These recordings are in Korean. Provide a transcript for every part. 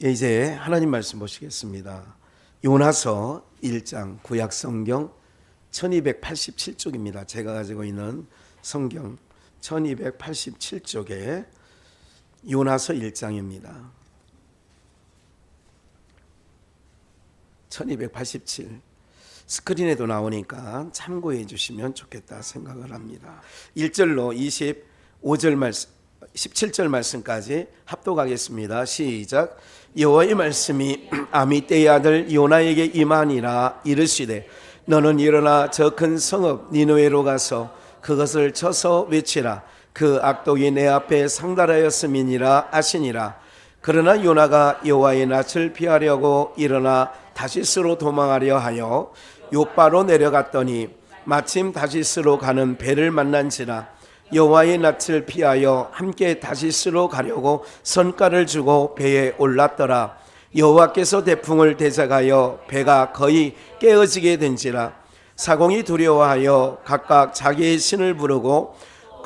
이제 하나님 말씀 보시겠습니다. 요나서 1장 구약 성경 1287쪽입니다. 제가 가지고 있는 성경 1287쪽에 요나서 1장입니다. 1287 스크린에도 나오니까 참고해 주시면 좋겠다 생각을 합니다. 1절로 25절 말씀 17절 말씀까지 합독하겠습니다. 시작. 여호와의 말씀이 아미떼의 아들 요나에게 임하니라. 이르시되 너는 일어나 저 큰 성읍 니느웨로 가서 그것을 쳐서 외치라. 그 악독이 내 앞에 상달하였음이니라 하시니라. 그러나 요나가 여호와의 낯을 피하려고 일어나 다시스로 도망하려 하여 욥바로 내려갔더니 마침 다시스로 가는 배를 만난지라. 여호와의 낯을 피하여 함께 다시스로 가려고 선가를 주고 배에 올랐더라. 여호와께서 대풍을 대적하여 배가 거의 깨어지게 된지라. 사공이 두려워하여 각각 자기의 신을 부르고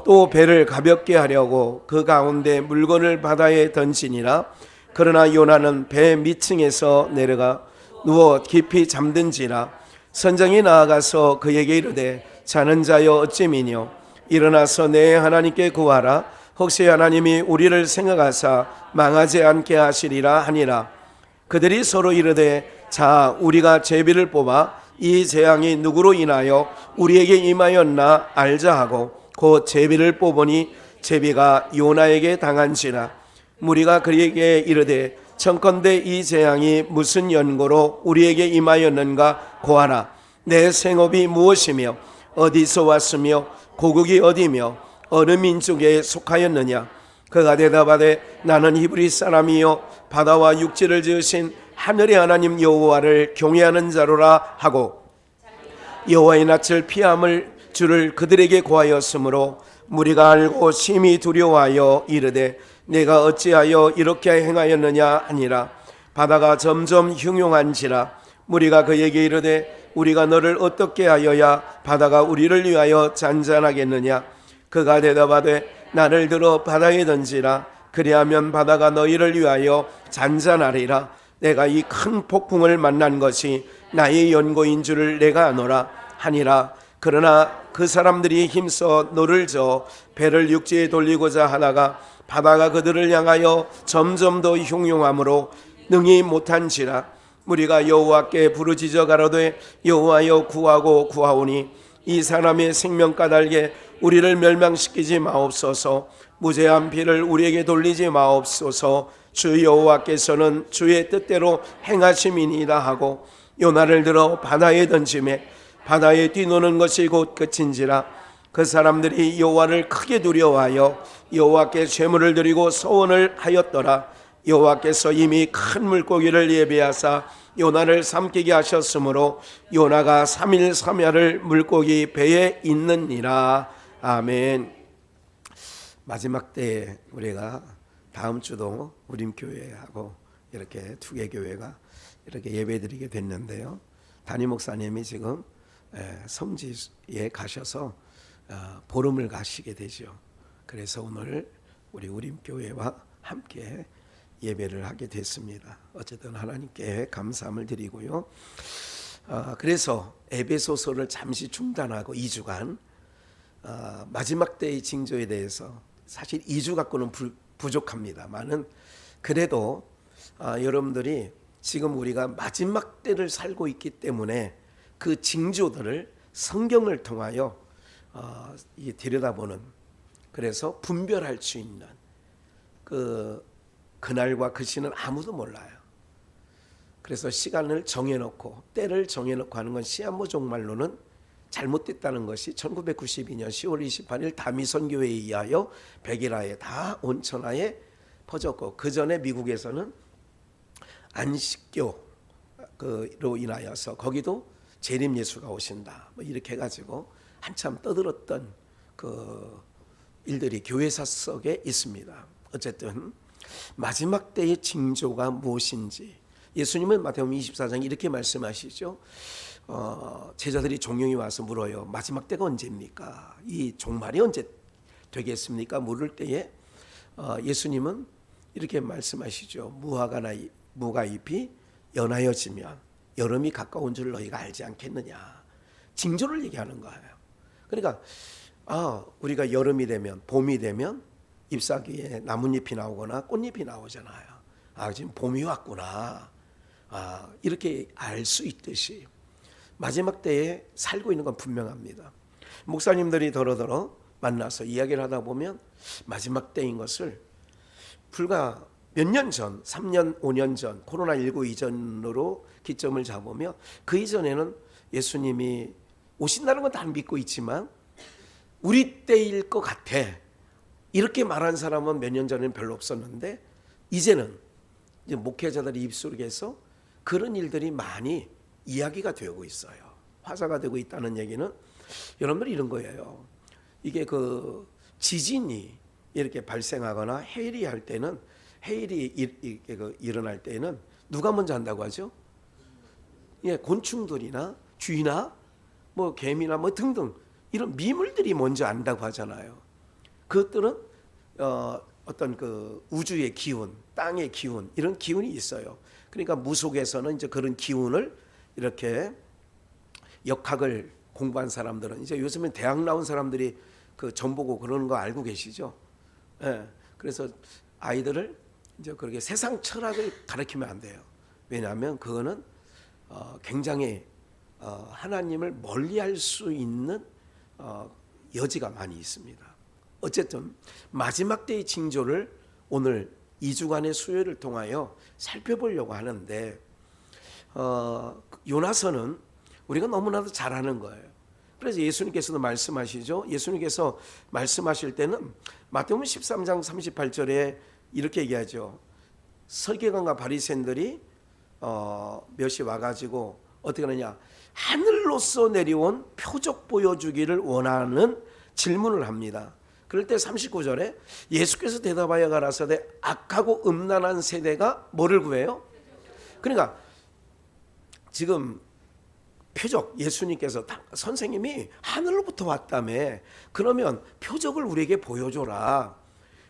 또 배를 가볍게 하려고 그 가운데 물건을 바다에 던지니라. 그러나 요나는 배 밑층에서 내려가 누워 깊이 잠든지라. 선장이 나아가서 그에게 이르되 자는 자여 어찌미뇨. 일어나서 내 하나님께 구하라. 혹시 하나님이 우리를 생각하사 망하지 않게 하시리라 하니라. 그들이 서로 이르되 자 우리가 제비를 뽑아 이 재앙이 누구로 인하여 우리에게 임하였나 알자 하고 곧 제비를 뽑으니 제비가 요나에게 당한지라. 무리가 그에게 이르되 청컨대 이 재앙이 무슨 연고로 우리에게 임하였는가 고하라. 내 생업이 무엇이며 어디서 왔으며 고국이 어디며 어느 민족에 속하였느냐. 그가 대답하되 나는 히브리 사람이요 바다와 육지를 지으신 하늘의 하나님 여호와를 경외하는 자로라 하고 여호와의 낯을 피함을 주를 그들에게 고하였으므로 무리가 알고 심히 두려워하여 이르되 내가 어찌하여 이렇게 행하였느냐 하니라. 바다가 점점 흉흉한지라. 무리가 그에게 이르되 우리가 너를 어떻게 하여야 바다가 우리를 위하여 잔잔하겠느냐. 그가 대답하되 나를 들어 바다에 던지라. 그리하면 바다가 너희를 위하여 잔잔하리라. 내가 이 큰 폭풍을 만난 것이 나의 연고인 줄을 내가 아노라 하니라. 그러나 그 사람들이 힘써 노를 저어 배를 육지에 돌리고자 하다가 바다가 그들을 향하여 점점 더 흉흉함으로 능히 못한지라. 무리가 여호와께 부르짖어 가로되 여호와여 구하고 구하오니 이 사람의 생명 까닭에 우리를 멸망시키지 마옵소서. 무죄한 피를 우리에게 돌리지 마옵소서. 주 여호와께서는 주의 뜻대로 행하심이니이다 하고 요나를 들어 바다에 던지매 바다에 뛰노는 것이 곧 끝인지라. 그 사람들이 여호와를 크게 두려워하여 여호와께 제물을 드리고 서원을 하였더라. 여호와께서 이미 큰 물고기를 예비하사 요나를 삼키게 하셨으므로 요나가 3일 3야를 물고기 배에 있느니라. 아멘. 마지막 때에 우리가 다음 주도 우림교회하고 이렇게 두 개 교회가 이렇게 예배드리게 됐는데요. 담임 목사님이 지금 성지에 가셔서 보름을 가시게 되죠. 그래서 오늘 우리 우림교회와 함께 예배를 하게 됐습니다. 어쨌든 하나님께 감사함을 드리고요. 그래서 에베소서를 잠시 중단하고 2주간 마지막 때의 징조에 대해서 사실 2주 갖고는 부족합니다만은 그래도 여러분들이 지금 우리가 마지막 때를 살고 있기 때문에 그 징조들을 성경을 통하여 들여다보는, 그래서 분별할 수 있는 그날과 그 시는 아무도 몰라요. 그래서 시간을 정해놓고 때를 정해놓고 하는 건 시한부 종말로는 잘못됐다는 것이 1992년 10월 28일 다미선교회에 의하여 백일하에 다 온천하에 퍼졌고, 그 전에 미국에서는 안식교로 인하여서 거기도 재림 예수가 오신다 뭐 이렇게 해가지고 한참 떠들었던 그 일들이 교회사 속에 있습니다. 어쨌든 마지막 때의 징조가 무엇인지 예수님은 마태복음 24장 이렇게 말씀하시죠. 제자들이 종용이 와서 물어요. 마지막 때가 언제입니까? 이 종말이 언제 되겠습니까? 물을 때에 예수님은 이렇게 말씀하시죠. 무화과나 무가 잎이 연하여지면 여름이 가까운 줄 너희가 알지 않겠느냐. 징조를 얘기하는 거예요. 그러니까 우리가 여름이 되면, 봄이 되면 잎사귀에 나뭇잎이 나오거나 꽃잎이 나오잖아요. 지금 봄이 왔구나. 이렇게 알 수 있듯이 마지막 때에 살고 있는 건 분명합니다. 목사님들이 더러더러 만나서 이야기를 하다 보면 마지막 때인 것을 불과 몇 년 전, 3년, 5년 전, 코로나19 이전으로 기점을 잡으며 그 이전에는 예수님이 오신다는 건 다 믿고 있지만 우리 때일 것 같아. 이렇게 말한 사람은 몇 년 전에는 별로 없었는데 이제는 이제 목회자들의 입속에서 그런 일들이 많이 이야기가 되고 있어요. 화제가 되고 있다는 얘기는 여러분들 이런 거예요. 이게 그 지진이 이렇게 발생하거나 해일이 할 때는 해일이 일어날 때는 누가 먼저 한다고 하죠? 곤충들이나 쥐나 뭐 개미나 뭐 등등 이런 미물들이 먼저 안다고 하잖아요. 그것들은 어떤 그 우주의 기운, 땅의 기운 이런 기운이 있어요. 그러니까 무속에서는 이제 그런 기운을 이렇게 역학을 공부한 사람들은 이제 요즘엔 대학 나온 사람들이 그 점 보고 그러는 거 알고 계시죠? 그래서 아이들을 이제 그렇게 세상 철학을 가르치면 안 돼요. 왜냐하면 그거는 굉장히 하나님을 멀리할 수 있는 여지가 많이 있습니다. 어쨌든 마지막 때의 징조를 오늘 2주간의 수요일을 통하여 살펴보려고 하는데 요나서는 우리가 너무나도 잘 아는 거예요. 그래서 예수님께서도 말씀하시죠. 예수님께서 말씀하실 때는 마태복음 13장 38절에 이렇게 얘기하죠. 서기관과 바리새인들이 몇이 와가지고 어떻게 하느냐, 하늘로서 내려온 표적 보여주기를 원하는 질문을 합니다. 그럴 때 39절에 예수께서 대답하여 가라사대 악하고 음란한 세대가 뭐를 구해요? 그러니까 지금 표적, 예수님께서 선생님이 하늘로부터 왔다며 그러면 표적을 우리에게 보여줘라.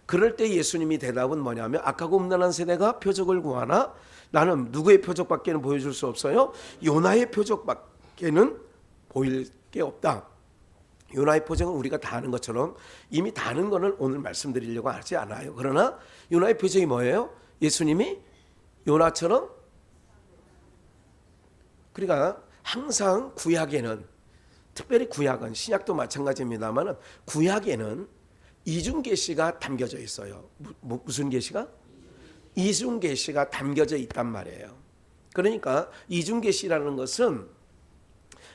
그럴 때 예수님이 대답은 뭐냐면 악하고 음란한 세대가 표적을 구하나 나는 누구의 표적밖에는 보여줄 수 없어요. 요나의 표적밖에는 보일 게 없다. 요나의 표적은 우리가 다 아는 것처럼 이미 다 아는 거는 오늘 말씀드리려고 하지 않아요. 그러나 요나의 표적이 뭐예요? 예수님이 요나처럼, 그러니까 항상 구약에는, 특별히 구약은 신약도 마찬가지입니다만 구약에는 이중 계시가 담겨져 있어요. 무슨 계시가? 이중 계시가 담겨져 있단 말이에요. 그러니까 이중 계시라는 것은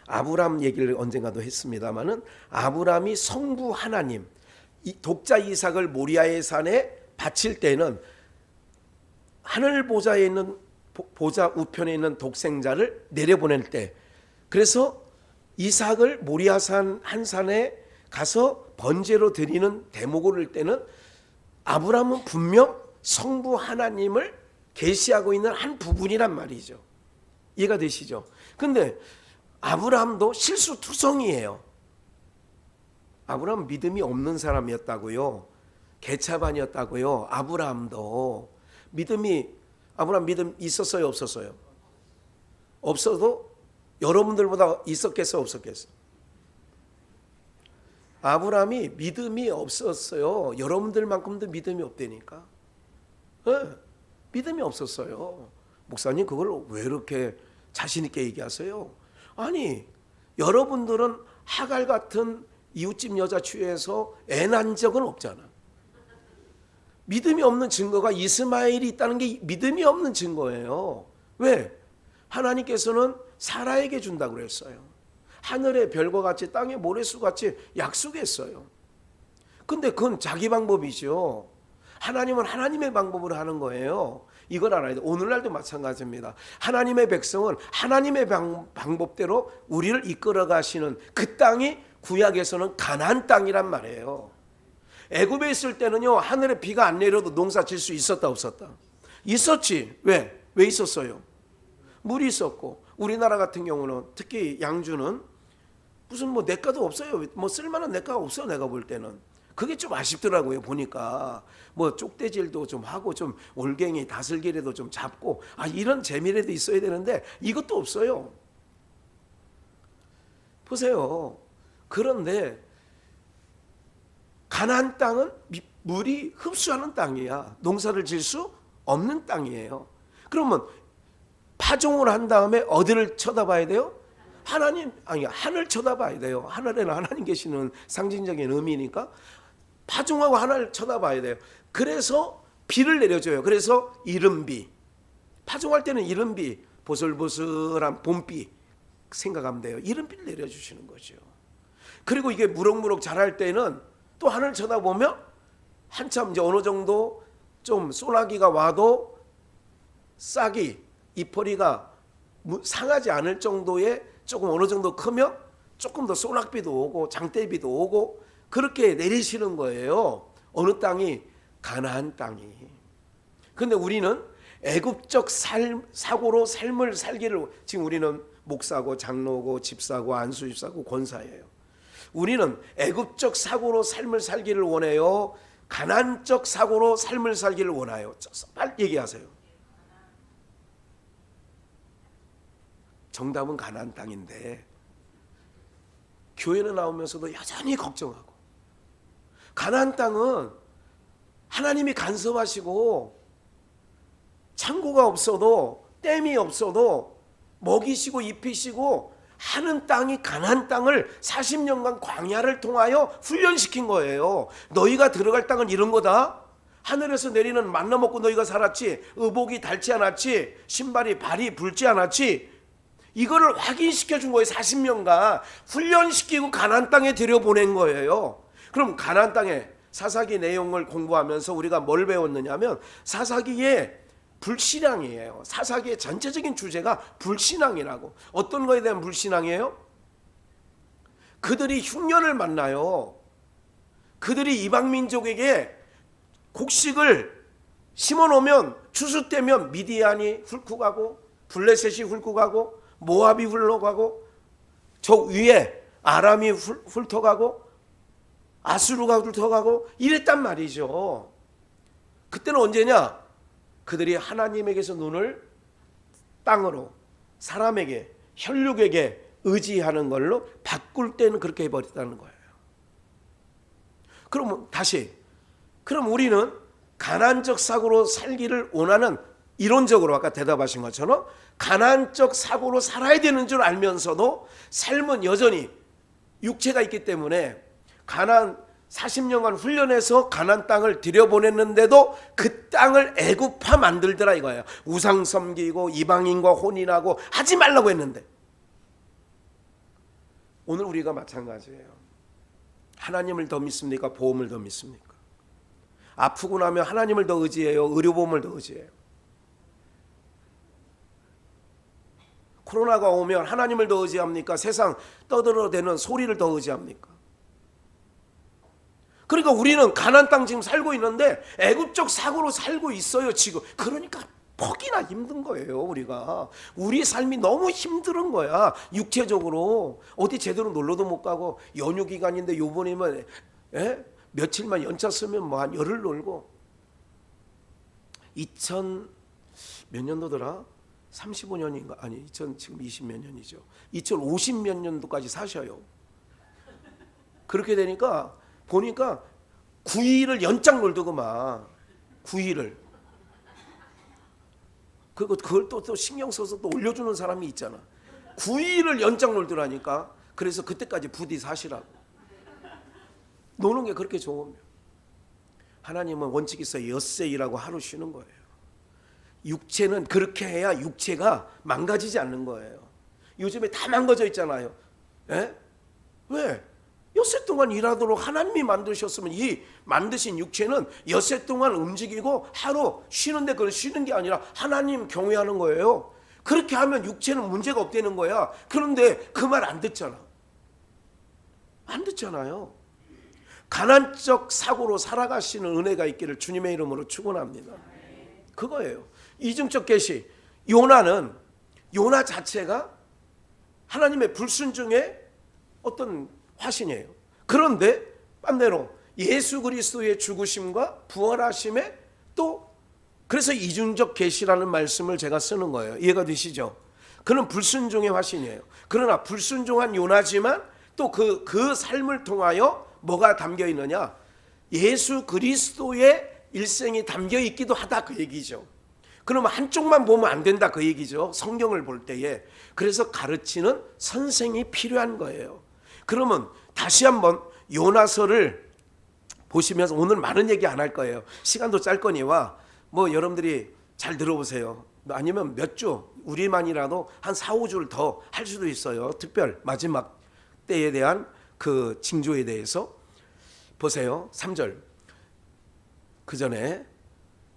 아브람 얘기를 언젠가도 했습니다만은 아브람이 성부 하나님, 독자 이삭을 모리아의 산에 바칠 때는 하늘 보좌에 있는 보좌 우편에 있는 독생자를 내려보낼 때, 그래서 이삭을 모리아산 한 산에 가서 번제로 드리는 대목을 할 때는 아브람은 분명 성부 하나님을 계시하고 있는 한 부분이란 말이죠. 이해가 되시죠? 근데 아브라함도 실수투성이에요. 아브라함 믿음이 없는 사람이었다고요. 개차반이었다고요. 아브라함도 아브라함 믿음 있었어요, 없었어요? 없어도 여러분들보다 있었겠어, 없었겠어? 아브라함이 믿음이 없었어요. 여러분들만큼도 믿음이 없다니까. 믿음이 없었어요. 목사님 그걸 왜 이렇게 자신 있게 얘기하세요? 아니, 여러분들은 하갈 같은 이웃집 여자 취해서 애 낳은 적은 없잖아. 믿음이 없는 증거가 이스마엘이 있다는 게 믿음이 없는 증거예요. 왜? 하나님께서는 사라에게 준다고 그랬어요. 하늘의 별과 같이 땅의 모래수 같이 약속했어요. 근데 그건 자기 방법이죠. 하나님은 하나님의 방법으로 하는 거예요. 이걸 알아야 돼. 오늘날도 마찬가지입니다. 하나님의 백성은 하나님의 방법대로 우리를 이끌어 가시는 그 땅이 구약에서는 가나안 땅이란 말이에요. 애굽에 있을 때는요, 하늘에 비가 안 내려도 농사 질 수 있었다, 없었다? 있었지. 왜? 왜 있었어요? 물이 있었고, 우리나라 같은 경우는 특히 양주는 무슨 뭐 내과도 없어요. 뭐 쓸만한 내과가 없어요, 내가 볼 때는. 그게 좀 아쉽더라고요. 보니까 뭐 쪽대질도 좀 하고 좀 올갱이 다슬기라도 좀 잡고 이런 재미라도 있어야 되는데 이것도 없어요. 보세요. 그런데 가나안 땅은 물이 흡수하는 땅이야. 농사를 지을 수 없는 땅이에요. 그러면 파종을 한 다음에 어디를 쳐다봐야 돼요? 하늘 쳐다봐야 돼요. 하늘에는 하나님 계시는 상징적인 의미니까 파종하고 하늘을 쳐다봐야 돼요. 그래서 비를 내려줘요. 그래서 이른비, 파종할 때는 이른비, 보슬보슬한 봄비 생각하면 돼요. 이른비를 내려주시는 거죠. 그리고 이게 무럭무럭 자랄 때는 또 하늘 쳐다보면 한참 이제 어느 정도 좀 소나기가 와도 싹이 이파리가 상하지 않을 정도의 조금 어느 정도 크면 조금 더 소낙비도 오고 장대비도 오고 그렇게 내리시는 거예요. 어느 땅이? 가나안 땅이. 근데 우리는 애굽적 사고로 삶을 살기를, 지금 우리는 목사고 장로고 집사고 안수집사고 권사예요. 우리는 애굽적 사고로 삶을 살기를 원해요? 가나안적 사고로 삶을 살기를 원해요? 빨리 얘기하세요. 정답은 가나안 땅인데 교회는 나오면서도 여전히 걱정하고, 가나안 땅은 하나님이 간섭하시고 창고가 없어도 댐이 없어도 먹이시고 입히시고 하는 땅이 가나안 땅을 40년간 광야를 통하여 훈련시킨 거예요. 너희가 들어갈 땅은 이런 거다. 하늘에서 내리는 만나 먹고 너희가 살았지. 의복이 닳지 않았지. 신발이 발이 붉지 않았지. 이거를 확인시켜 준 거예요. 40년간 훈련시키고 가나안 땅에 들여보낸 거예요. 그럼 가나안 땅에 사사기 내용을 공부하면서 우리가 뭘 배웠느냐면 사사기의 불신앙이에요. 사사기의 전체적인 주제가 불신앙이라고. 어떤 거에 대한 불신앙이에요? 그들이 흉년을 만나요. 그들이 이방민족에게 곡식을 심어놓으면 추수 때면 미디안이 훑고 가고 블레셋이 훑고 가고 모압이 흘러가고 저 위에 아람이 훑어가고 아수르가 훑어가고 이랬단 말이죠. 그때는 언제냐? 그들이 하나님에게서 눈을 땅으로, 사람에게, 혈육에게 의지하는 걸로 바꿀 때는 그렇게 해버렸다는 거예요. 그럼 다시, 그럼 우리는 가나안적 사고로 살기를 원하는, 이론적으로 아까 대답하신 것처럼 가나안적 사고로 살아야 되는 줄 알면서도 삶은 여전히 육체가 있기 때문에 가나안 40년간 훈련해서 가나안 땅을 들여보냈는데도 그 땅을 애굽화 만들더라 이거예요. 우상 섬기고 이방인과 혼인하고 하지 말라고 했는데, 오늘 우리가 마찬가지예요. 하나님을 더 믿습니까? 보험을 더 믿습니까? 아프고 나면 하나님을 더 의지해요? 의료보험을 더 의지해요? 코로나가 오면 하나님을 더 의지합니까? 세상 떠들어대는 소리를 더 의지합니까? 그러니까 우리는 가나안 땅 지금 살고 있는데 애굽적 사고로 살고 있어요 지금. 그러니까 퍽이나 힘든 거예요. 우리가 우리 삶이 너무 힘든 거야. 육체적으로 어디 제대로 놀러도 못 가고, 연휴 기간인데 요번이면 며칠만 연차 쓰면 뭐 한 열흘 놀고. 2000 몇 년도더라? 35년인가? 아니 2000 지금 20몇 년이죠. 2050 몇 년도까지 사셔요. 그렇게 되니까 보니까 9일을 연장 놀더구만. 9일을. 그걸 또 신경 써서 또 올려주는 사람이 있잖아. 9일을 연장 놀더라니까. 그래서 그때까지 부디 사시라고. 노는 게 그렇게 좋으면. 하나님은 원칙 있어요. 엿새이라고 하루 쉬는 거예요. 육체는 그렇게 해야 육체가 망가지지 않는 거예요. 요즘에 다 망가져 있잖아요. 왜? 엿새 동안 일하도록 하나님이 만드셨으면 이 만드신 육체는 엿새 동안 움직이고 하루 쉬는데, 그걸 쉬는 게 아니라 하나님 경외하는 거예요. 그렇게 하면 육체는 문제가 없다는 거야. 그런데 그 말 안 듣잖아. 안 듣잖아요. 가난적 사고로 살아가시는 은혜가 있기를 주님의 이름으로 축원합니다. 그거예요. 이중적 계시. 요나 자체가 하나님의 불순종의 어떤 화신이에요. 그런데 반대로 예수 그리스도의 죽으심과 부활하심에 또 그래서 이중적 계시라는 말씀을 제가 쓰는 거예요. 이해가 되시죠? 그는 불순종의 화신이에요. 그러나 불순종한 요나지만 또 그 삶을 통하여 뭐가 담겨 있느냐? 예수 그리스도의 일생이 담겨 있기도 하다 그 얘기죠. 그러면 한쪽만 보면 안 된다 그 얘기죠. 성경을 볼 때에. 그래서 가르치는 선생이 필요한 거예요. 그러면 다시 한번 요나서를 보시면서 오늘 많은 얘기 안 할 거예요. 시간도 짧 거니와 뭐 여러분들이 잘 들어보세요. 아니면 몇 주 우리만이라도 한 4, 5주를 더 할 수도 있어요. 특별 마지막 때에 대한 그 징조에 대해서 보세요. 3절 그 전에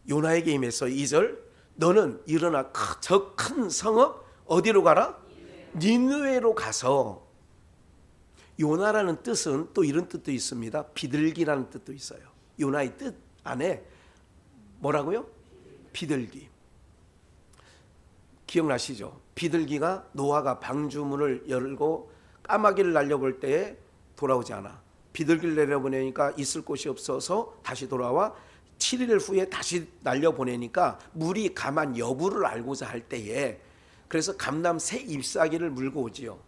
요나에게 임해서 2절 너는 일어나 저 큰 성읍 어디로 가라? 니느웨로 가서 요나라는 뜻은 또 이런 뜻도 있습니다. 비둘기라는 뜻도 있어요. 요나의 뜻 안에 뭐라고요? 비둘기. 기억나시죠? 비둘기가 노아가 방주문을 열고 까마귀를 날려볼 때에 돌아오지 않아. 비둘기를 내려보내니까 있을 곳이 없어서 다시 돌아와 7일 후에 다시 날려보내니까 물이 가만 여부를 알고자 할 때에 그래서 감람 새 잎사귀를 물고 오지요.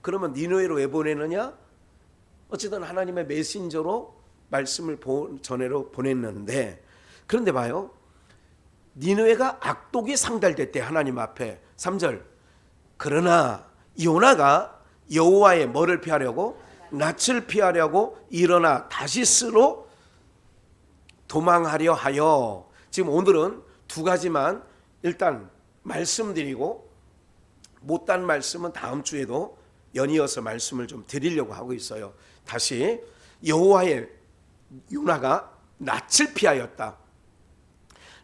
그러면 니느웨로 왜 보내느냐? 어쨌든 하나님의 메신저로 말씀을 전해로 보냈는데 그런데 봐요. 니느웨가 악독이 상달됐대 하나님 앞에. 3절 그러나 요나가 여호와의 뭐를 피하려고? 낯을 피하려고 일어나 다시스로 도망하려 하여. 지금 오늘은 두 가지만 일단 말씀드리고 못단 말씀은 다음 주에도 연이어서 말씀을 좀 드리려고 하고 있어요. 다시 여호와의 요나가 낯을 피하였다.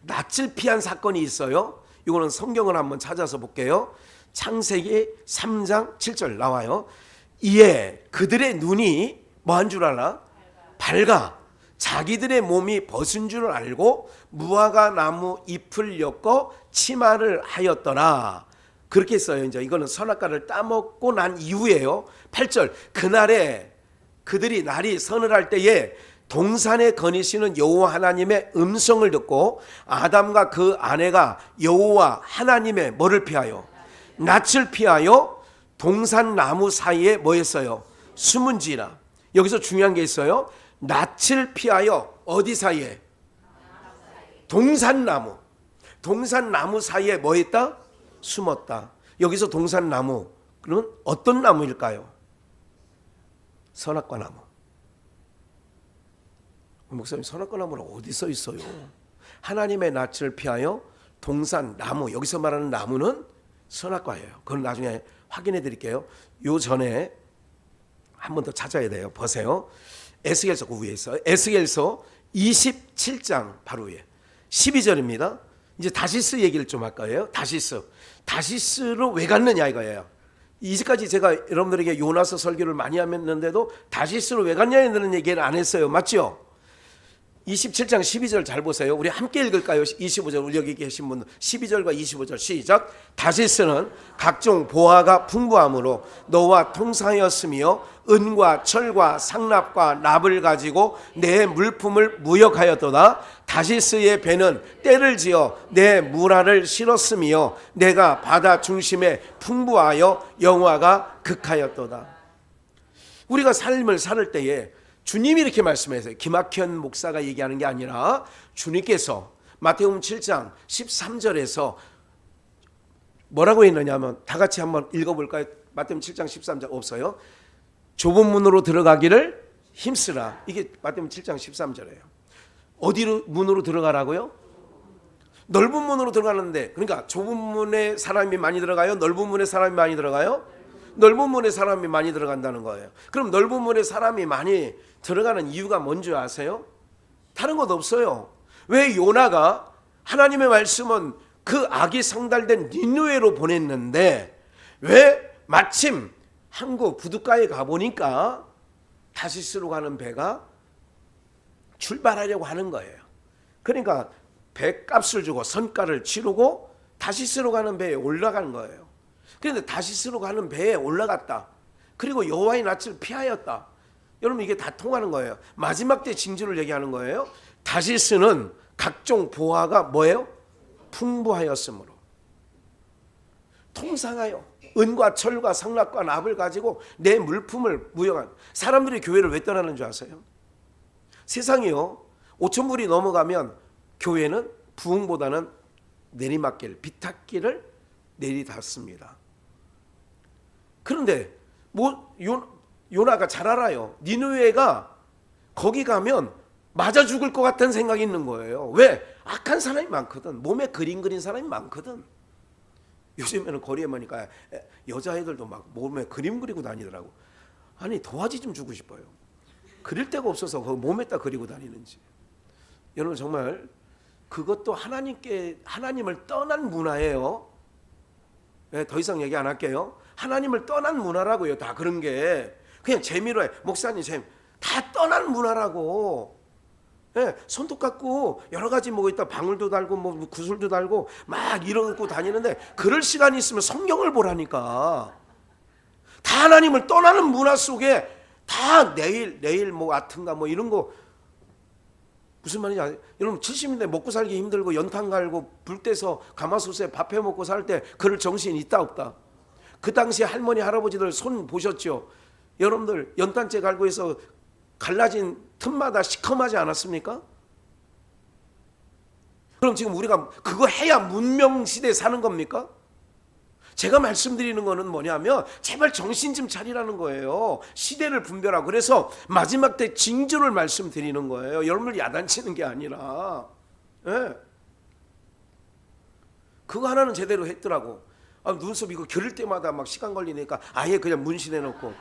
낯을 피한 사건이 있어요. 이거는 성경을 한번 찾아서 볼게요. 창세기 3장 7절 나와요. 이에 그들의 눈이 뭐한 줄 알아? 밝아 자기들의 몸이 벗은 줄 알고 무화과 나무 잎을 엮어 치마를 하였더라. 그렇게 써요. 이제 이거는 선악과를 따먹고 난 이후에요. 8절 그날에 그들이 날이 서늘할 때에 동산에 거니시는 여호와 하나님의 음성을 듣고 아담과 그 아내가 여호와 하나님의 뭐를 피하여? 낯을 피하여 동산 나무 사이에 뭐 했어요? 숨은지라. 여기서 중요한 게 있어요. 낯을 피하여 어디 사이에? 동산나무. 동산나무 사이에 뭐 했다? 숨었다. 여기서 동산나무 그러면 어떤 나무일까요? 선악과 나무. 목사님 선악과 나무는 어디 써 있어요? 하나님의 낯을 피하여 동산나무. 여기서 말하는 나무는 선악과예요. 그건 나중에 확인해 드릴게요. 요 전에 한 번 더 찾아야 돼요. 보세요. 에스겔서 그 위에 있어요. 에스겔서 27장 바로 위에 12절입니다. 이제 다시스 얘기를 좀 할 거예요. 다시스로 왜 갔느냐 이거예요. 이제까지 제가 여러분들에게 요나서 설교를 많이 했는데도 다시스로 왜 갔냐는 얘기를 안 했어요. 맞죠? 27장 12절 잘 보세요. 우리 함께 읽을까요? 25절 우리 여기 계신 분 12절과 25절 시작. 다시스는 각종 보화가 풍부함으로 너와 통상하였으며 은과 철과 상납과 납을 가지고 내 물품을 무역하였도다. 다시스의 배는 떼를 지어 내 무라를 실었으며 내가 바다 중심에 풍부하여 영화가 극하였도다. 우리가 삶을 살 때에 주님이 이렇게 말씀하세요. 김학현 목사가 얘기하는 게 아니라 주님께서 마태복음 7장 13절에서 뭐라고 했느냐면 다 같이 한번 읽어볼까요? 마태복음 7장 13절 없어요? 좁은 문으로 들어가기를 힘쓰라. 이게 마태복음 7장 13절이에요. 어디로 문으로 들어가라고요? 넓은 문으로 들어가는데 그러니까 좁은 문에 사람이 많이 들어가요? 넓은 문에 사람이 많이 들어가요? 넓은 문에 사람이 많이 들어간다는 거예요. 그럼 넓은 문에 사람이 많이 들어가는 이유가 뭔지 아세요? 다른 것 없어요. 왜 요나가 하나님의 말씀은 그 악이 상달된 니느웨로 보냈는데 왜 마침 항구 부둣가에 가보니까 다시스로 가는 배가 출발하려고 하는 거예요. 그러니까 배값을 주고 선가를 치르고 다시스로 가는 배에 올라간 거예요. 그런데 다시스로 가는 배에 올라갔다. 그리고 여호와의 낯을 피하였다. 여러분 이게 다 통하는 거예요. 마지막 때 징조를 얘기하는 거예요. 다시스는 각종 보화가 뭐예요? 풍부하였으므로. 통상하여 은과 철과 성락과 납을 가지고 내 물품을 무용한. 사람들이 교회를 왜 떠나는 줄 아세요? 세상이요 5,000불이 넘어가면 교회는 부흥보다는 내리막길, 비탈길을 내리닫습니다. 그런데 요나가 잘 알아요. 니느웨가 거기 가면 맞아 죽을 것 같다는 생각이 있는 거예요. 왜? 악한 사람이 많거든. 몸에 그림 그린 사람이 많거든. 요즘에는 거리에 보니까 여자애들도 막 몸에 그림 그리고 다니더라고. 아니 도화지 좀 주고 싶어요. 그릴 데가 없어서 몸에다 그리고 다니는지. 여러분 정말 그것도 하나님을 떠난 문화예요. 네, 더 이상 얘기 안 할게요. 하나님을 떠난 문화라고요. 다 그런 게 그냥 재미로 해. 목사님 다 떠난 문화라고. 네, 손톱 깎고 여러 가지 뭐 있다 방울도 달고 뭐 구슬도 달고 막 이러고 다니는데 그럴 시간이 있으면 성경을 보라니까. 다 하나님을 떠나는 문화 속에 다 내일 뭐 아튼가 뭐 이런 거 무슨 말인지 아세요? 여러분 70년대 먹고 살기 힘들고 연탄 갈고 불 떼서 가마솥에 밥 해 먹고 살 때 그럴 정신 있다 없다? 그 당시에 할머니 할아버지들 손 보셨죠? 여러분들 연탄재 갈고 해서 갈라진 틈마다 시커하지 않았습니까? 그럼 지금 우리가 그거 해야 문명시대에 사는 겁니까? 제가 말씀드리는 거는 뭐냐면 제발 정신 좀 차리라는 거예요. 시대를 분별하고. 그래서 마지막 때 징조를 말씀드리는 거예요. 여러분을 야단치는 게 아니라. 네. 그거 하나는 제대로 했더라고. 눈썹 이거 겨룰 때마다 막 시간 걸리니까 아예 그냥 문신해놓고.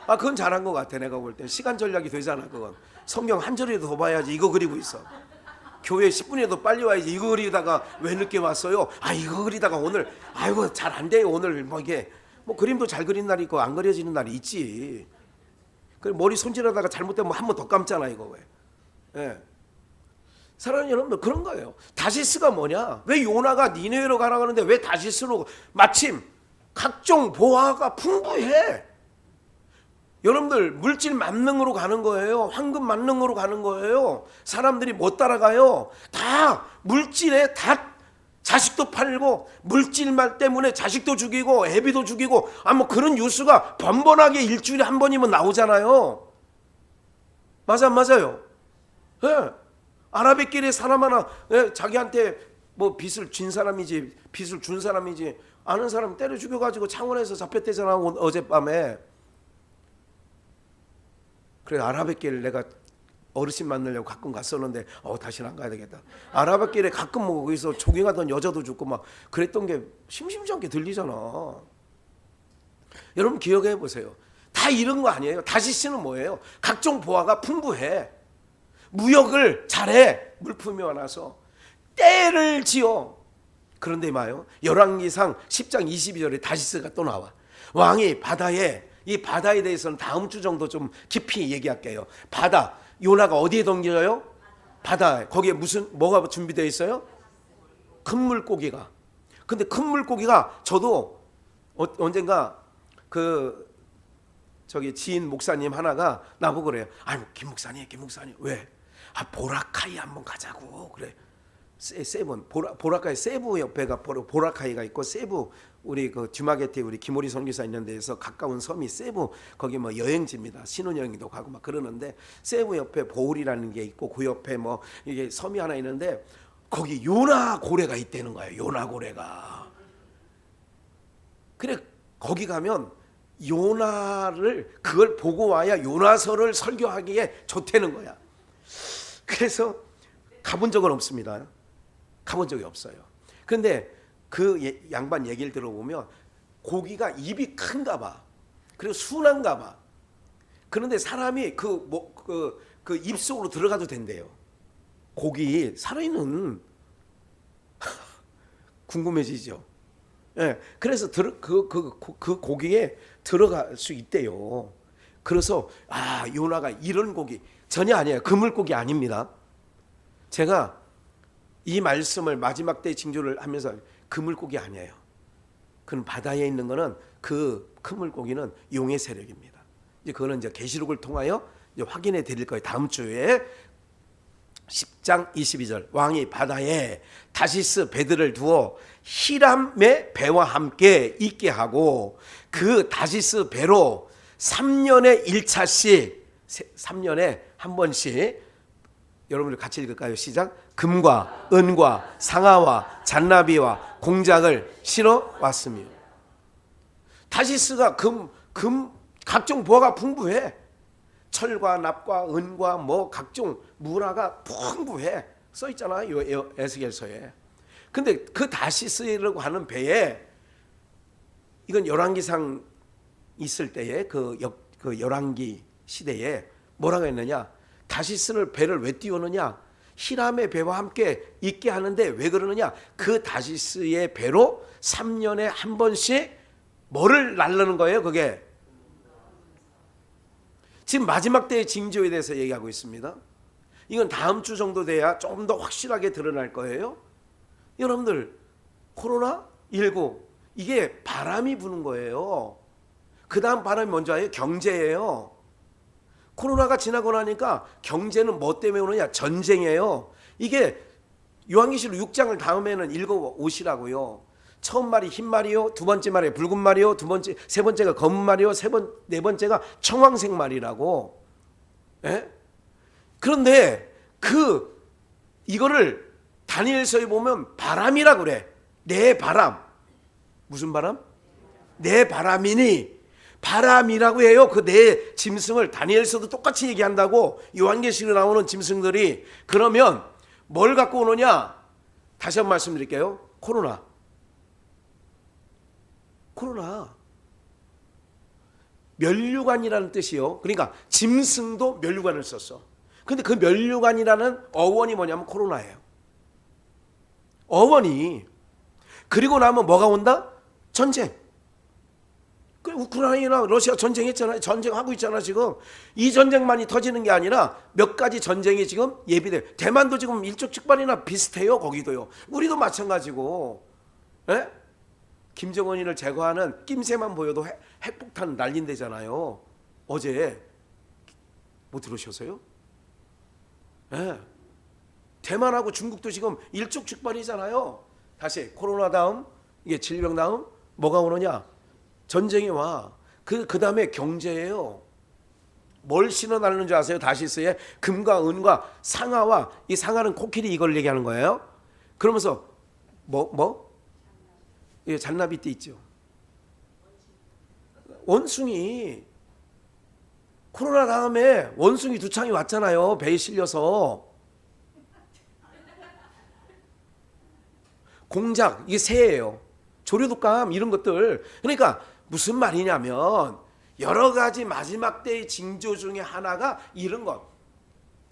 그건 잘한 것 같아. 내가 볼 때 시간 전략이 되잖아. 그건 성경 한 절이라도 더 봐야지. 이거 그리고 있어. 교회 10분이라도 빨리 와야지. 이거 그리다가 왜 늦게 왔어요? 이거 그리다가 오늘 아이고 잘 안 돼요. 오늘 뭐 이게 뭐 그림도 잘 그린 날이 있고 안 그려지는 날이 있지. 그 머리 손질하다가 잘못되면 한 번 더 감잖아 이거 왜? 예. 사랑하는 여러분들 그런 거예요. 다시스가 뭐냐? 왜 요나가 니느웨로 가라고 하는데 왜 다시스로 마침 각종 보화가 풍부해. 여러분들 물질 만능으로 가는 거예요. 황금 만능으로 가는 거예요. 사람들이 못 따라가요. 다 물질에 다 자식도 팔고 물질만 때문에 자식도 죽이고 애비도 죽이고 뭐 그런 뉴스가 번번하게 일주일에 한 번이면 나오잖아요. 맞아 맞아요. 예. 아라뱃길에 사람 하나 자기한테 뭐 빚을 진 사람이지 빚을 준 사람이지 아는 사람 때려 죽여가지고 창원에서 잡혔대잖아 어젯밤에. 그래 아라뱃길 내가 어르신 만나려고 가끔 갔었는데 다시는 안 가야 되겠다. 아라뱃길에 가끔 뭐 거기서 조깅하던 여자도 죽고 막 그랬던 게 심심치 않게 들리잖아. 여러분 기억해 보세요. 다 이런 거 아니에요. 다시스는 뭐예요? 각종 보화가 풍부해. 무역을 잘해. 물품이 많아서 때를 지어. 그런데 마요 열왕기상 10장 22절에 다시스가 또 나와. 왕이 이 바다에 대해서는 다음 주 정도 좀 깊이 얘기할게요. 바다, 요나가 어디에 던져요? 바다에. 거기에 뭐가 준비되어 있어요? 큰 물고기가. 근데 큰 물고기가 저도 언젠가 지인 목사님 하나가 나보고 그래요. 김 목사님 왜? 보라카이 한번 가자고 그래. 세븐 보라카이 세부 옆에가 보라카이가 있고 세부 우리 그 듀마게티 우리 김오리 선교사 있는 데에서 가까운 섬이 세부 거기 뭐 여행지입니다. 신혼여행도 가고 막 그러는데 세부 옆에 보울이라는 게 있고 그 옆에 뭐 이게 섬이 하나 있는데 거기 요나 고래가 있다는 거예요. 요나 고래가. 그래 거기 가면 요나를 그걸 보고 와야 요나서를 설교하기에 좋다는 거야. 그래서 가본 적은 없습니다. 가본 적이 없어요. 그런데 그 양반 얘기를 들어보면 고기가 입이 큰가 봐. 그리고 순한가 봐. 그런데 사람이 그 입속으로 들어가도 된대요. 고기 살아있는 궁금해지죠. 예, 그래서 그 고기에 들어갈 수 있대요. 그래서 요나가 이런 고기 전혀 아니에요. 그물고기 아닙니다. 제가 이 말씀을 마지막 때 징조를 하면서 그물고기 아니에요. 그는 바다에 있는 거는 그 그물고기는 용의 세력입니다. 이제 그거는 이제 계시록을 통하여 이제 확인해 드릴 거예요. 다음 주에 10장 22절 왕이 바다에 다시스 배들을 두어 히람의 배와 함께 있게 하고 그 다시스 배로 3년에 1차씩 3년에 한 번씩 여러분들 같이 읽을까요? 시작. 금과 은과 상아와 잔나비와 공작을 실어 왔으며 다시스가 금 각종 보화가 풍부해. 철과 납과 은과 뭐 각종 문화가 풍부해 써 있잖아요. 이 에스겔서에. 근데 그 다시스라고 하는 배에 이건 열왕기상 있을 때에 그 열왕기 시대에 뭐라고 했느냐? 다시스를 배를 왜 띄우느냐? 히람의 배와 함께 있게 하는데 왜 그러느냐? 그 다시스의 배로 3년에 한 번씩 뭐를 날르는 거예요? 그게 지금 마지막 때의 징조에 대해서 얘기하고 있습니다. 이건 다음 주 정도 돼야 조금 더 확실하게 드러날 거예요. 여러분들 코로나19 이게 바람이 부는 거예요. 그 다음 바람이 뭔지 알아요? 경제예요. 코로나가 지나고 나니까 경제는 뭐 때문에 오느냐? 전쟁이에요. 이게 요한계시록 6장을 다음에는 읽어오시라고요. 처음 말이 흰 말이요, 두 번째 말이 붉은 말이요, 세 번째가 검은 말이요, 네 번째가 청황색 말이라고. 예? 그런데 이거를 다니엘서에 보면 바람이라고 그래. 내 바람. 무슨 바람? 내 바람이니 바람이라고 해요. 그 내 짐승을 다니엘서도 똑같이 얘기한다고. 요한계시록에 나오는 짐승들이. 그러면 뭘 갖고 오느냐? 다시 한번 말씀드릴게요. 코로나. 면류관이라는 뜻이요. 그러니까 짐승도 면류관을 썼어. 근데 그 면류관이라는 어원이 뭐냐면 코로나예요. 어원이. 그리고 나면 뭐가 온다? 전쟁. 우크라이나 러시아 전쟁했잖아요. 전쟁하고 있잖아 지금. 이 전쟁만이 터지는 게 아니라 몇 가지 전쟁이 지금 예비돼. 대만도 지금 일촉즉발이나 비슷해요. 거기도요. 우리도 마찬가지고. 에? 김정은이를 제거하는 낌새만 보여도 핵폭탄 날린대잖아요. 어제 못 들으셨어요? 네. 대만하고 중국도 지금 일촉즉발이잖아요. 다시 코로나 다음 이게 질병 다음 뭐가 오느냐? 전쟁이 와. 그 다음에 경제예요. 뭘 신어 날리는 줄 아세요? 다시스에 금과 은과 상아와 이 상아는 코끼리 이걸 얘기하는 거예요. 그러면서 예, 잔나비 때 있죠. 원숭이. 코로나 다음에 원숭이 두 창이 왔잖아요. 배에 실려서. 공작, 이게 새예요. 조류독감 이런 것들. 그러니까 무슨 말이냐면 여러 가지 마지막 때의 징조 중에 하나가 이런 것.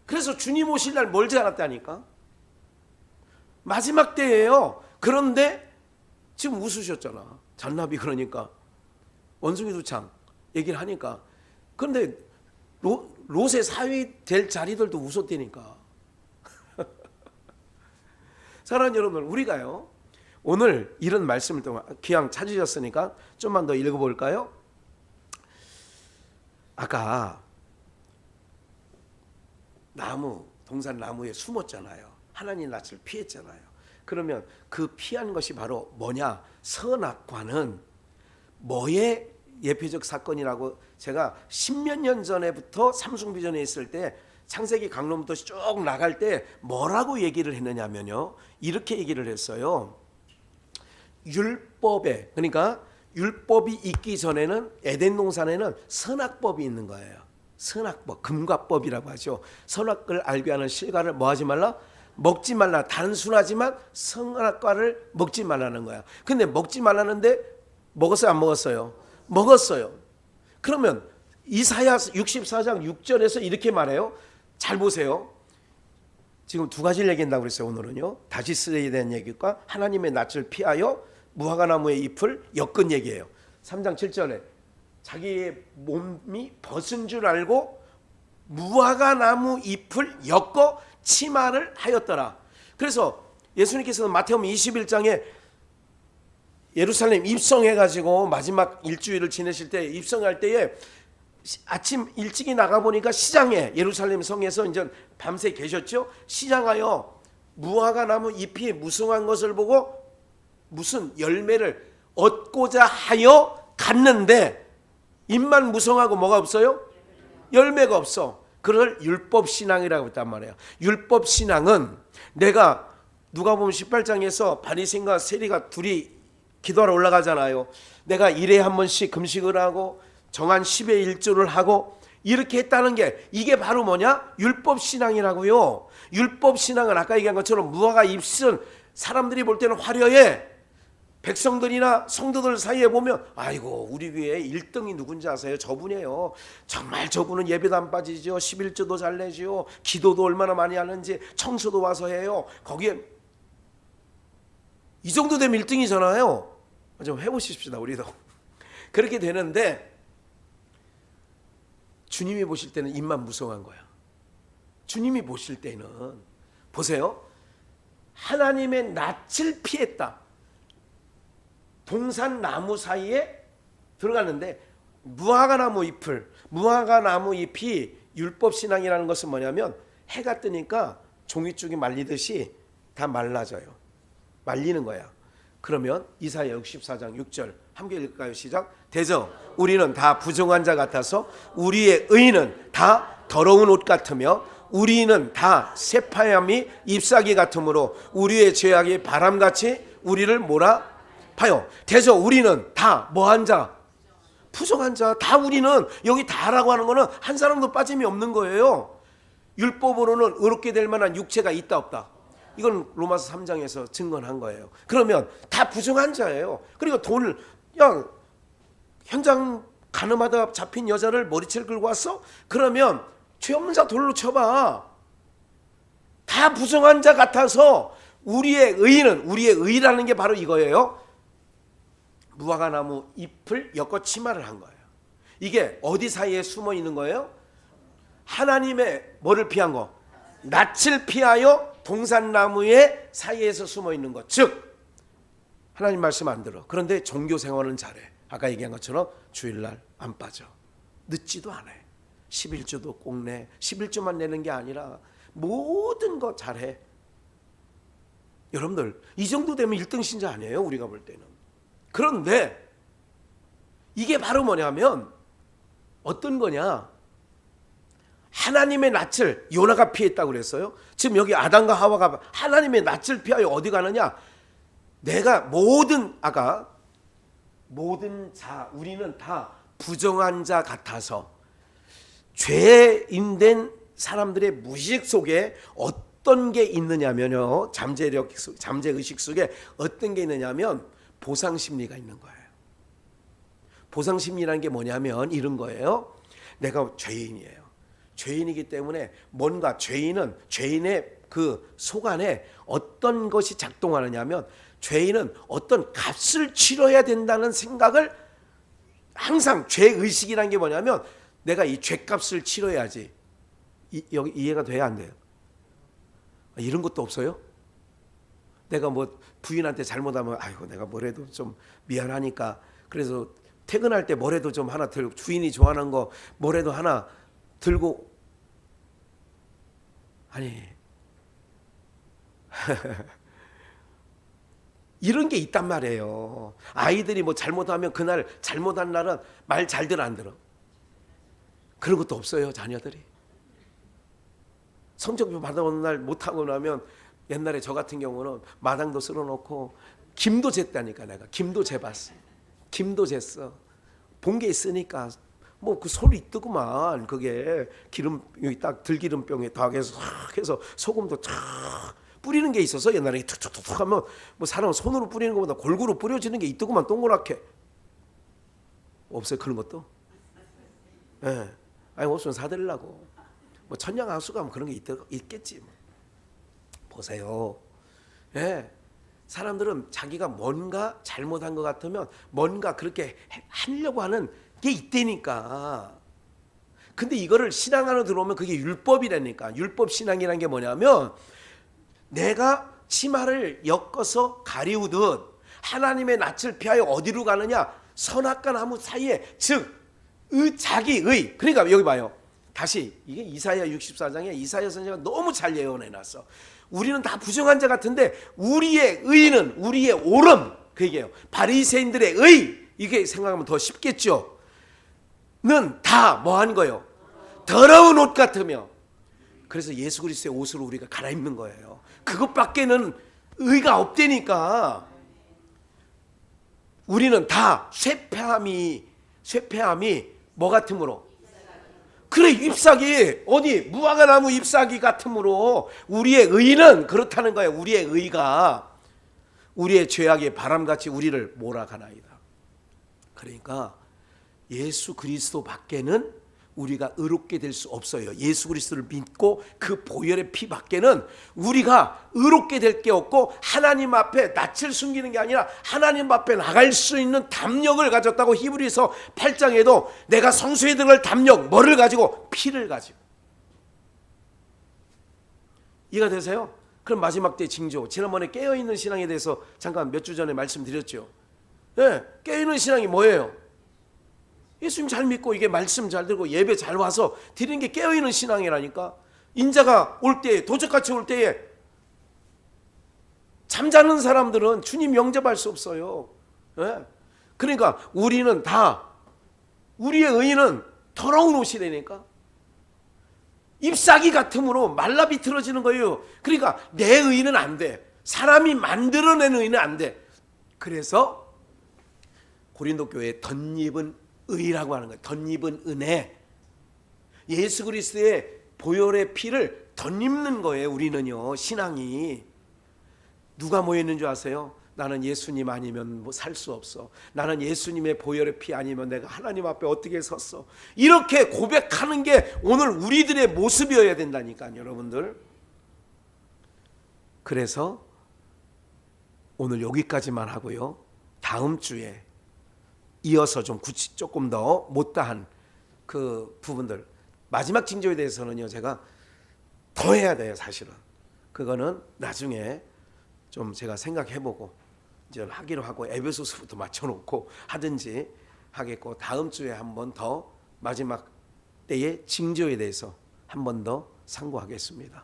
그래서 주님 오실 날 멀지 않았다니까. 마지막 때예요. 그런데 지금 웃으셨잖아. 잔나비 그러니까. 원숭이 두창 얘기를 하니까. 그런데 롯의 사위 될 자리들도 웃었다니까. 사랑하는 여러분, 우리가요. 오늘 이런 말씀을 통해 기왕 찾으셨으니까 좀만 더 읽어볼까요? 아까 동산 나무에 숨었잖아요. 하나님 낯을 피했잖아요. 그러면 그 피한 것이 바로 뭐냐? 선악과는 뭐의 예표적 사건이라고 제가 10몇 년 전에부터 삼숭비전에 있을 때 창세기 강론부터 쭉 나갈 때 뭐라고 얘기를 했느냐면요. 이렇게 얘기를 했어요. 율법에, 그러니까 율법이 있기 전에는 에덴 동산에는 선악법이 있는 거예요. 선악법, 금과법이라고 하죠. 선악을 알게 하는 실과를 뭐 하지 말라? 먹지 말라. 단순하지만 선악과를 먹지 말라는 거야. 근데 먹지 말라는데 먹었어요, 안 먹었어요? 먹었어요. 그러면 이사야 64장 6절에서 이렇게 말해요. 잘 보세요. 지금 두 가지를 얘기한다고 그랬어요. 오늘은요. 다시스에 대한 얘기과 하나님의 낯을 피하여 무화과나무의 잎을 엮은 얘기예요. 3장 7절에 자기의 몸이 벗은 줄 알고 무화과나무 잎을 엮어 치마를 하였더라. 그래서 예수님께서는 마태복음 21장에 예루살렘 입성해가지고 마지막 일주일을 지내실 때 입성할 때에 아침 일찍이 나가 보니까 시장에 예루살렘 성에서 이제 밤새 계셨죠. 시장하여 무화과 나무 잎이 무성한 것을 보고 무슨 열매를 얻고자 하여 갔는데 잎만 무성하고 뭐가 없어요? 열매가 없어. 그걸 율법신앙이라고 했단 말이에요. 율법신앙은 내가 누가복음 18장에서 바리새인과 세리가 둘이 기도하러 올라가잖아요. 내가 일에 한 번씩 금식을 하고 정한 10의 1조를 하고 이렇게 했다는 게 이게 바로 뭐냐? 율법신앙이라고요. 율법신앙은 아까 얘기한 것처럼 무화과 잎은 사람들이 볼 때는 화려해. 백성들이나 성도들 사이에 보면 아이고 우리 교회 1등이 누군지 아세요? 저분이에요. 정말 저분은 예배도 안 빠지죠. 11조도 잘 내죠. 기도도 얼마나 많이 하는지 청소도 와서 해요. 거기에 이 정도 되면 1등이잖아요. 좀 해보십시다 우리도. 그렇게 되는데 주님이 보실 때는 입만 무성한 거야. 주님이 보실 때는 보세요. 하나님의 낯을 피했다. 동산 나무 사이에 들어갔는데 무화과 나무 잎이 율법신앙이라는 것은 뭐냐면 해가 뜨니까 종이쪽이 말리듯이 다 말라져요. 말리는 거야. 그러면 이사야 64장 6절 함께 읽을까요? 시작. 대저 우리는 다 부정한 자 같아서 우리의 의는 다 더러운 옷 같으며 우리는 다 새파얌이 잎사귀 같으므로 우리의 죄악이 바람같이 우리를 몰아 봐요. 대저 우리는 다 뭐한 자? 부정한 자. 다 우리는 여기 다라고 하는 거는 한 사람도 빠짐이 없는 거예요. 율법으로는 의롭게 될 만한 육체가 있다 없다. 이건 로마서 3장에서 증언한 거예요. 그러면 다 부정한 자예요. 그리고 돈을 현장 가늠하다 잡힌 여자를 머리채를 긁고 왔어? 그러면 죄 없는 자 돌로 쳐봐. 다 부정한 자 같아서 우리의 의라는 게 바로 이거예요. 무화과 나무 잎을 엮어 치마를 한 거예요. 이게 어디 사이에 숨어 있는 거예요? 하나님의 뭐를 피한 거? 낯을 피하여 동산나무의 사이에서 숨어 있는 것. 즉 하나님 말씀 안 들어. 그런데 종교 생활은 잘해. 아까 얘기한 것처럼 주일날 안 빠져. 늦지도 않아. 11조도 꼭 내. 11조만 내는 게 아니라 모든 거 잘해. 여러분들 이 정도 되면 1등 신자 아니에요? 우리가 볼 때는. 그런데 이게 바로 뭐냐면 어떤 거냐? 하나님의 낯을 요나가 피했다고 그랬어요. 지금 여기 아담과 하와가 하나님의 낯을 피하여 어디 가느냐? 내가 모든 자 우리는 다 부정한 자 같아서 죄인된 사람들의 무의식 속에 어떤 게 있느냐면요. 잠재의식 속에 어떤 게 있느냐면 보상심리가 있는 거예요. 보상심리라는 게 뭐냐면 이런 거예요. 내가 죄인이에요. 죄인이기 때문에 뭔가 죄인의 그 속 안에 어떤 것이 작동하느냐면 죄인은 어떤 값을 치러야 된다는 생각을 항상 죄의식이라는 게 뭐냐면 내가 이 죄값을 치러야지. 여기 이해가 돼야 안 돼요? 이런 것도 없어요? 내가 뭐 부인한테 잘못하면 아이고 내가 뭐래도 좀 미안하니까 그래서 퇴근할 때 뭐래도 좀 하나 들고 주인이 좋아하는 거 뭐래도 하나 들고 아니 이런 게 있단 말이에요. 아이들이 뭐 잘못하면 그날 잘못한 날은 말 잘 들어 안 들어? 그런 것도 없어요. 자녀들이 성적표 받아오는 날 못하고 나면 옛날에 저 같은 경우는 마당도 쓸어놓고 김도 쟀다니까. 내가 김도 재봤어. 김도 쟀어. 본 게 있으니까 뭐 그 소리 있더구만. 그게 기름 여기 딱 들기름병에 딱 해서 소금도 쫙 뿌리는 게 있어서 옛날에 툭툭툭 하면 뭐 사람은 손으로 뿌리는 것보다 골고루 뿌려지는 게 있더구만. 동그랗게. 없어요 그런 것도? 예. 네. 아니 없으면 사드리려고. 뭐 천냥하수 가면 그런 게 있겠지. 보세요. 예. 사람들은 자기가 뭔가 잘못한 것 같으면 뭔가 그렇게 하려고 하는 게 있다니까. 근데 이거를 신앙 안으로 들어오면 그게 율법이라니까. 율법 신앙이라는 게 뭐냐면 내가 치마를 엮어서 가리우듯 하나님의 낯을 피하여 어디로 가느냐? 선악과 나무 사이에, 즉 자기의, 그러니까 여기 봐요. 다시 이게 이사야 64장에 이사야 선지자가 너무 잘 예언해 놨어. 우리는 다 부정한 자 같은데 우리의 의는, 우리의 옳음, 그 얘기예요. 바리새인들의 의, 이게 생각하면 더 쉽겠죠. 는 다 뭐 한 거예요? 더러운 옷 같으며. 그래서 예수 그리스도의 옷을 우리가 갈아입는 거예요. 그것밖에는 의가 없다니까. 우리는 다 쇠폐함이 뭐 같으므로? 그래, 잎사귀, 어디 무화과 나무 잎사귀 같으므로 우리의 의는 그렇다는 거예요. 우리의 의가 우리의 죄악의 바람같이 우리를 몰아가나이다. 그러니까 예수 그리스도 밖에는 우리가 의롭게 될 수 없어요. 예수 그리스도를 믿고 그 보혈의 피 밖에는 우리가 의롭게 될 게 없고, 하나님 앞에 낯을 숨기는 게 아니라 하나님 앞에 나갈 수 있는 담력을 가졌다고 히브리서 8장에도 내가 성소에 들어갈 담력, 뭐를 가지고? 피를 가지고. 이해가 되세요? 그럼 마지막 때 징조, 지난번에 깨어있는 신앙에 대해서 잠깐 몇 주 전에 말씀드렸죠. 네, 깨어있는 신앙이 뭐예요? 예수님 잘 믿고 이게 말씀 잘 들고 예배 잘 와서 드리는 게 깨어있는 신앙이라니까. 인자가 올 때에, 도적같이 올 때에 잠자는 사람들은 주님 영접할 수 없어요. 네? 그러니까 우리는 다, 우리의 의는 더러운 옷이 되니까 잎사귀 같으므로 말라 비틀어지는 거예요. 그러니까 내 의는 안 돼. 사람이 만들어낸 의는 안 돼. 그래서 고린도 교회에 덧입은 의라고 하는 거예요. 덧입은 은혜. 예수 그리스도의 보혈의 피를 덧입는 거예요. 우리는요, 신앙이. 누가 뭐 했는 줄 아세요? 나는 예수님 아니면 뭐 살 수 없어. 나는 예수님의 보혈의 피 아니면 내가 하나님 앞에 어떻게 섰어. 이렇게 고백하는 게 오늘 우리들의 모습이어야 된다니까요, 여러분들. 그래서 오늘 여기까지만 하고요. 다음 주에 이어서 조금 더 못다한 그 부분들, 마지막 징조에 대해서는요, 제가 더 해야 돼요, 사실은. 그거는 나중에 좀 제가 생각해보고 이제 하기로 하고 에베소서부터 맞춰놓고 하든지 하겠고, 다음 주에 한 번 더 마지막 때의 징조에 대해서 한 번 더 상고하겠습니다.